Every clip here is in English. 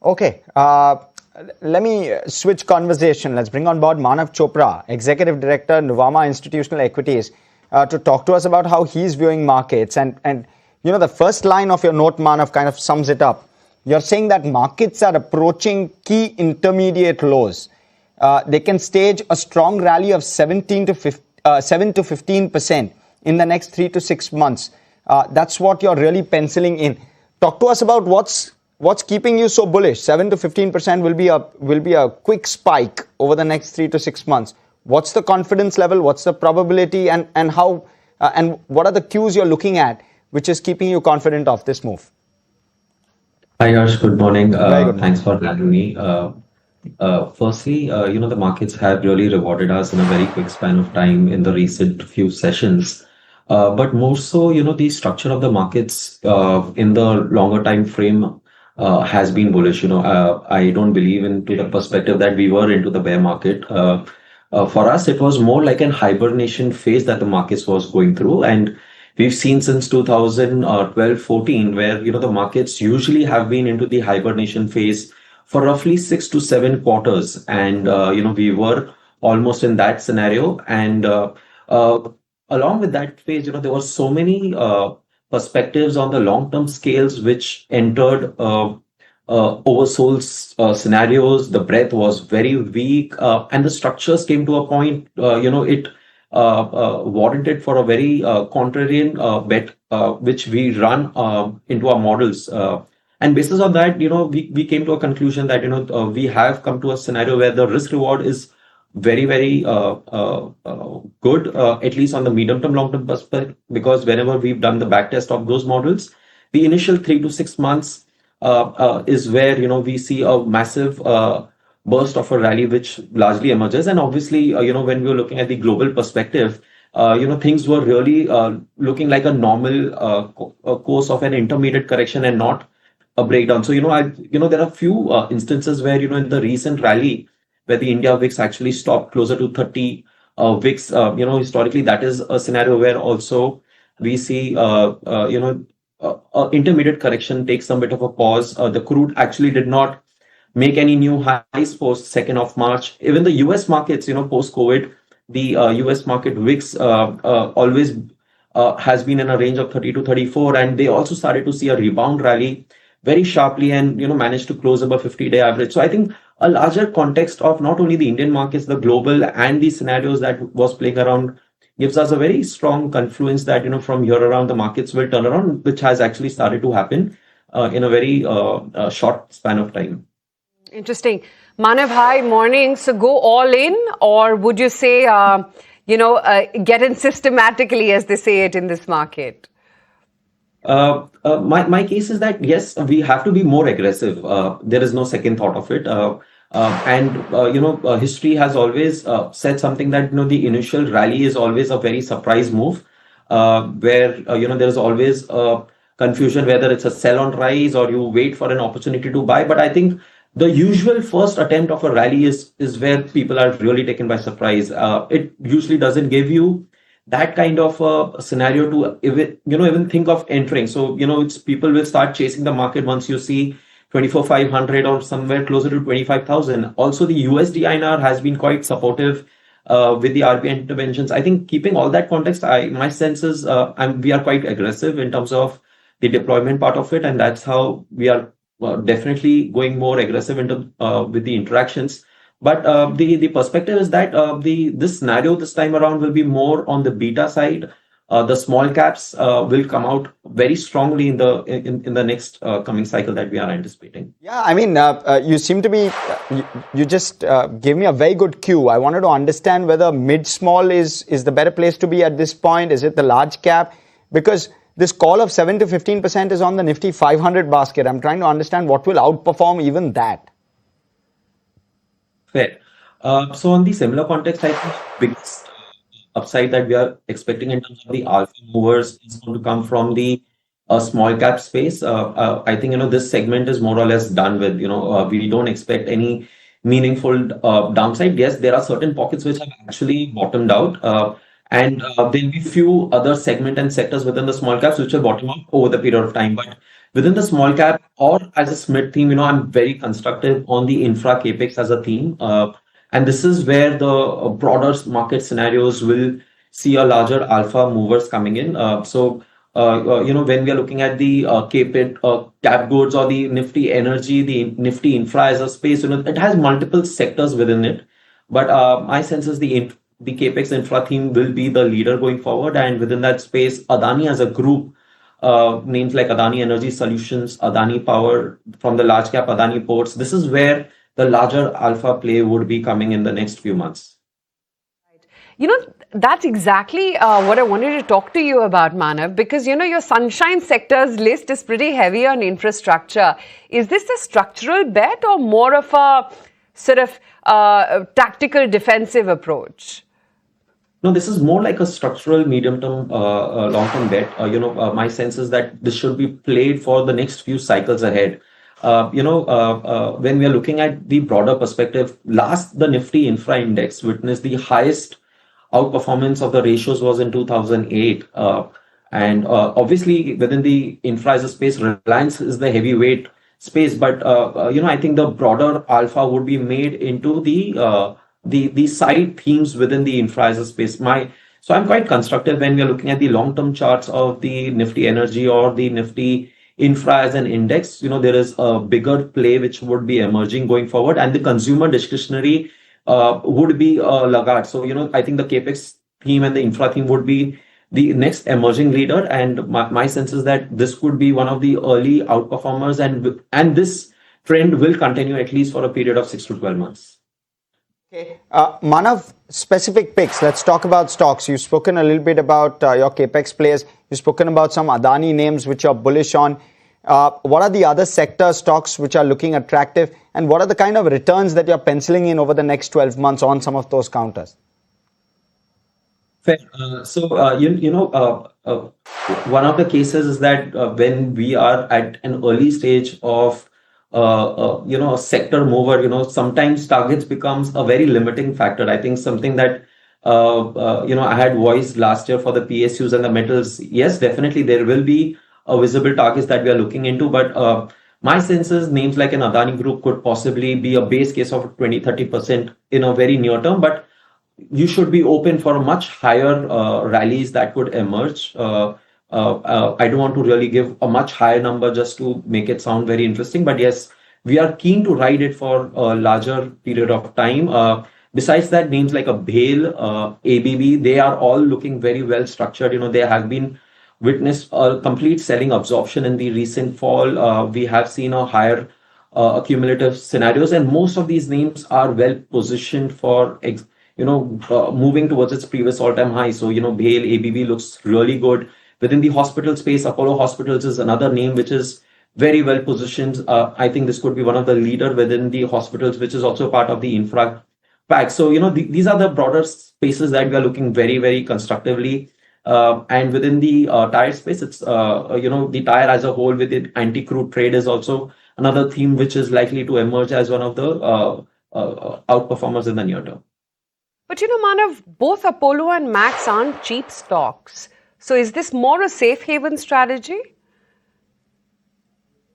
Okay. Let me switch conversation. Let's bring on board Manav Chopra, Executive Director, Nuvama Institutional Equities, to talk to us about how he's viewing markets. And the first line of your note, Manav, kind of sums it up. You're saying that markets are approaching key intermediate lows. They can stage a strong rally of 7 to 15% in the next 3 to 6 months. That's what you're really penciling in. Talk to us about what's keeping you so bullish. 7 to 15% will be a quick spike over the next 3 to 6 months. What's the confidence level? What's the probability, and how and what are the cues you're looking at which is keeping you confident of this move? Hi, Harsh. Good morning. Very good Thanks morning. for having me. Firstly, the markets have really rewarded us in a very quick span of time in the recent few sessions. But more so, the structure of the markets in the longer time frame has been bullish. I don't believe into the perspective that we were into the bear market. For us, it was more like an hibernation phase that the markets was going through, and we've seen since 2012-14, where the markets usually have been into the hibernation phase for roughly 6 to 7 quarters, and we were almost in that scenario. And along with that phase, there were so many perspectives on the long-term scales which entered oversold scenarios. The breadth was very weak, and the structures came to a point, it warranted for a very contrarian bet, which we run into our models. And basis on that, we came to a conclusion that, we have come to a scenario where the risk reward is very, very good, at least on the medium term, long term perspective, because whenever we've done the back test of those models, the initial 3 to 6 months is where, we see a massive burst of a rally which largely emerges. And obviously, when we were looking at the global perspective, things were really looking like a normal course of an intermediate correction and not a breakdown. So, there are few instances where, in the recent rally, where the India VIX actually stopped closer to 30 VIX, historically, that is a scenario where also we see, intermediate correction takes some bit of a pause. The crude actually did not make any new highs post 2nd of March. Even the US markets, post COVID, the US market VIX always has been in a range of 30 to 34, and they also started to see a rebound rally very sharply and managed to close above 50-day average. So I think a larger context of not only the Indian markets, the global and the scenarios that was playing around gives us a very strong confluence that from here around the markets will turn around, which has actually started to happen in a very short span of time. Interesting. Manav, hi, morning. So go all in, or would you say, get in systematically, as they say it in this market? My case is that, yes, we have to be more aggressive. There is no second thought of it. History has always said something that, the initial rally is always a very surprise move, where, there is always confusion whether it's a sell on rise or you wait for an opportunity to buy. But I think the usual first attempt of a rally is where people are really taken by surprise. It usually doesn't give you that kind of a scenario to even think of entering. So, it's people will start chasing the market once you see 24,500 or somewhere closer to 25,000. Also, the USD INR has been quite supportive with the RBI interventions. I think keeping all that context, my sense is we are quite aggressive in terms of the deployment part of it, and that's how we are definitely going more aggressive into with the interactions. But the perspective is that this scenario this time around will be more on the beta side. The small caps will come out very strongly in the next coming cycle that we are anticipating. Yeah, I mean, you seem to be, you just gave me a very good cue. I wanted to understand whether mid-small is the better place to be at this point. Is it the large cap? Because this call of 7 to 15% is on the Nifty 500 basket. I'm trying to understand what will outperform even that. Fair. So on the similar context, I think biggest upside that we are expecting in terms of the alpha movers is going to come from the small cap space. I think this segment is more or less done with. We don't expect any meaningful downside. Yes, there are certain pockets which have actually bottomed out, and there'll be few other segment and sectors within the small caps which will bottom out over the period of time. But within the small cap or as a mid theme, I'm very constructive on the infra capex as a theme. And this is where the broader market scenarios will see a larger alpha movers coming in. When we are looking at the cap goods or the Nifty energy, the Nifty infra as a space, it has multiple sectors within it. But my sense is the capex infra theme will be the leader going forward. And within that space, Adani as a group, names like Adani Energy Solutions, Adani Power from the large cap Adani Ports. This is where the larger alpha play would be coming in the next few months. That's exactly what I wanted to talk to you about, Manav, because, your sunshine sectors list is pretty heavy on infrastructure. Is this a structural bet or more of a sort of tactical defensive approach? No, this is more like a structural medium-term, long-term bet. My sense is that this should be played for the next few cycles ahead. When we are looking at the broader perspective, the Nifty Infra Index witnessed the highest outperformance of the ratios was in 2008. And obviously, within the infra as a space, Reliance is the heavyweight space. But, I think the broader alpha would be made into the side themes within the infra as a space. So I'm quite constructive when we are looking at the long-term charts of the Nifty Energy or the Nifty Infra as an index. There is a bigger play which would be emerging going forward, and the consumer discretionary would be laggard. So, I think the capex theme and the infra theme would be the next emerging leader. And my sense is that this could be one of the early outperformers, and this trend will continue at least for a period of 6 to 12 months. Okay. Manav, specific picks. Let's talk about stocks. You've spoken a little bit about your capex plays. You've spoken about some Adani names which you're bullish on. What are the other sector stocks which are looking attractive? And what are the kind of returns that you're penciling in over the next 12 months on some of those counters? Fair. One of the cases is that when we are at an early stage of a sector mover, sometimes targets becomes a very limiting factor. I think something that, I had voiced last year for the PSUs and the metals. Yes, definitely there will be a visible targets that we are looking into. But my sense is names like an Adani Group could possibly be a base case of 20-30% in a very near term. But you should be open for a much higher rallies that could emerge. I don't want to really give a much higher number just to make it sound very interesting. But yes, we are keen to ride it for a larger period of time. Besides that, names like a BHEL, ABB, they are all looking very well structured. They have been witnessed a complete selling absorption in the recent fall. We have seen a higher accumulative scenarios, and most of these names are well positioned for moving towards its previous all-time high. So, BHEL, ABB looks really good. Within the hospital space, Apollo Hospitals is another name which is very well positioned. I think this could be one of the leader within the hospitals, which is also part of the infra pack. So, these are the broader spaces that we are looking very, very constructively. And within the tire space, it's, the tire as a whole with the anti-crude trade is also another theme which is likely to emerge as one of the outperformers in the near term. But, Manav, both Apollo and Max aren't cheap stocks. So is this more a safe haven strategy?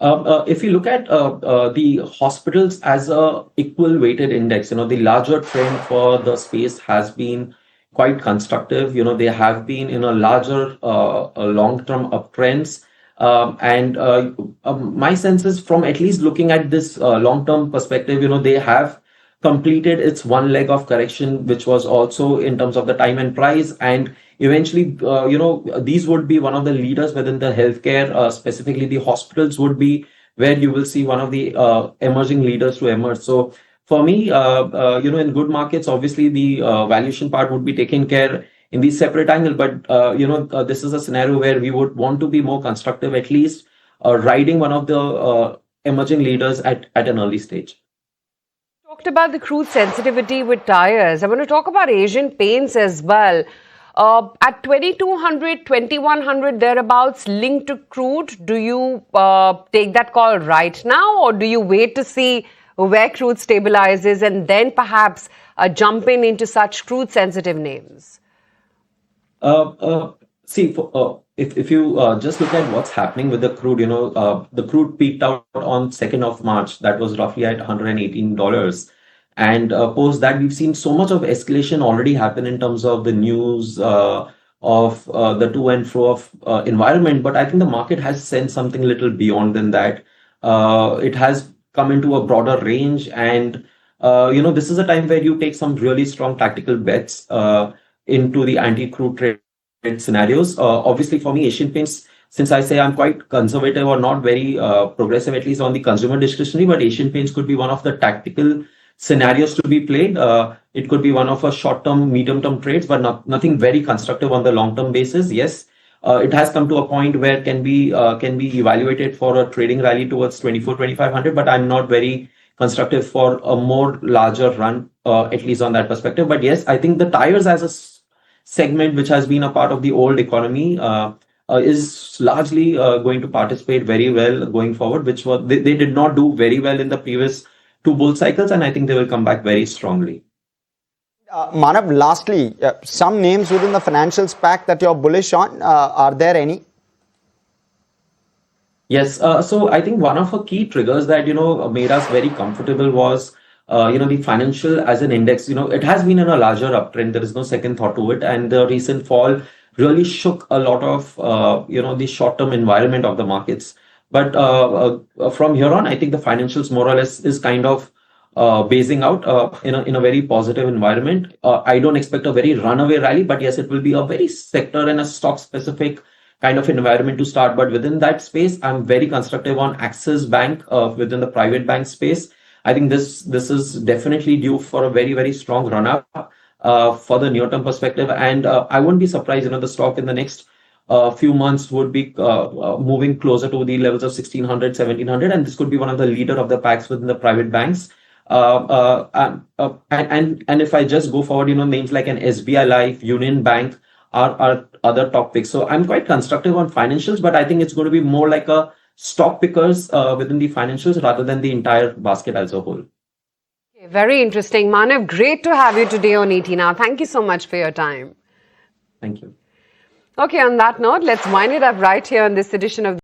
If you look at the hospitals as a equal weighted index, the larger trend for the space has been quite constructive. They have been in a larger long-term uptrends. My sense is from at least looking at this long-term perspective, they have completed its one leg of correction, which was also in terms of the time and price. And eventually, these would be one of the leaders within the healthcare, specifically the hospitals would be where you will see one of the emerging leaders to emerge. So for me, in good markets, obviously the valuation part would be taken care in the separate angle. But, this is a scenario where we would want to be more constructive, at least riding one of the emerging leaders at an early stage. Talked about the crude sensitivity with tires. I want to talk about Asian Paints as well. At 2200, 2100 thereabouts linked to crude, do you take that call right now, or do you wait to see where crude stabilizes and then perhaps jump in into such crude sensitive names? If if you just look at what's happening with the crude, the crude peaked out on 2nd of March. That was roughly at $118. And post that, we've seen so much of escalation already happen in terms of the news of the to and fro of environment. But I think the market has sensed something a little beyond than that. It has come into a broader range, and this is a time where you take some really strong tactical bets into the anti-crude trade scenarios. Obviously, for me, Asian Paints, since I say I'm quite conservative or not very progressive, at least on the consumer discretionary, but Asian Paints could be one of the tactical scenarios to be played. It could be one of a short-term, medium-term trades, but nothing very constructive on the long-term basis. Yes, it has come to a point where can be evaluated for a trading rally towards 24,000-25,000, but I'm not very constructive for a more larger run, at least on that perspective. But yes, I think the tires as a segment, which has been a part of the old economy, is largely going to participate very well going forward, which was they did not do very well in the previous two bull cycles, and I think they will come back very strongly. Manav, lastly, some names within the financials pack that you're bullish on, are there any? Yes, so I think one of the key triggers that made us very comfortable was the financial as an index. It has been in a larger uptrend. There is no second thought to it, and the recent fall really shook a lot of the short-term environment of the markets. But from here on, I think the financials more or less is kind of basing out in a very positive environment. I don't expect a very runaway rally, but yes, it will be a very sector and a stock-specific kind of environment to start. But within that space, I'm very constructive on Axis Bank within the private bank space. I think this is definitely due for a very, very strong run up for the near term perspective. And I wouldn't be surprised, the stock in the next few months would be moving closer to the levels of 1600, 1700. And this could be one of the leader of the packs within the private banks. And if I just go forward, names like an SBI Life, Union Bank are other top picks. So I'm quite constructive on financials, but I think it's going to be more like a stock pickers within the financials rather than the entire basket as a whole. Okay, very interesting. Manav, great to have you today on ET Now. Thank you so much for your time. Thank you. Okay, on that note, let's wind it up right here on this edition of